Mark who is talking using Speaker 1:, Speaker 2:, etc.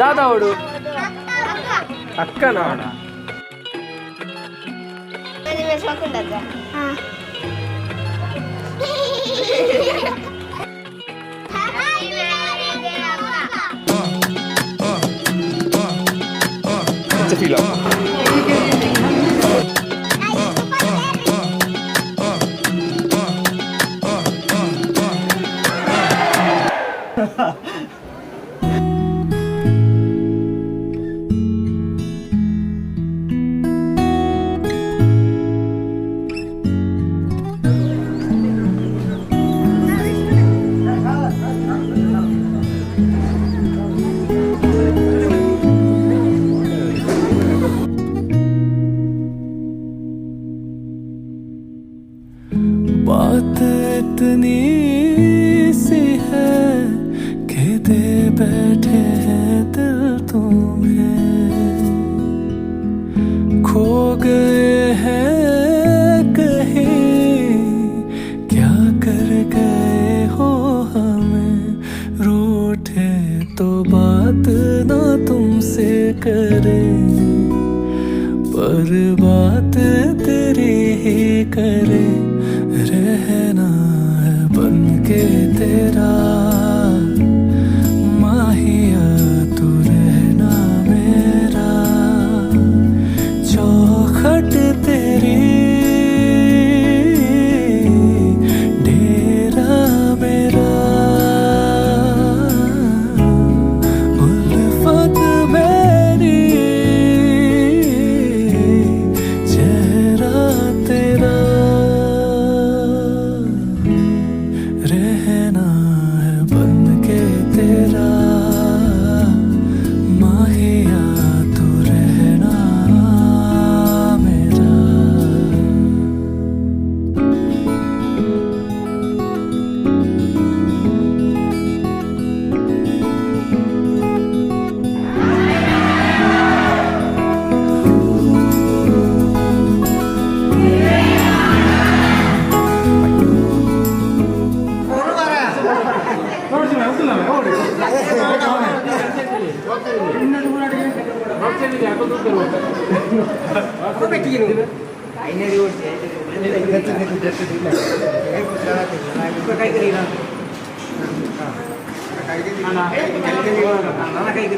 Speaker 1: ದಾದಾವಡು ಅಕ್ಕನ fila.
Speaker 2: बात इतनी सी है कि दे बैठे हैं दिल तुम्हें, खो गए हैं कहीं, क्या कर गए हो हमें, रूठे तो बात ना तुमसे करें, पर बात तेरी ही करे, रहना है बन के तेरा माहिया, तू रहना मेरा, चौखट तेरी डेरा मेरा, उल्फत मेरी चेहरा तेरा, रहना है बन के तेरा माहिया, तू रहना मेरा।
Speaker 3: काही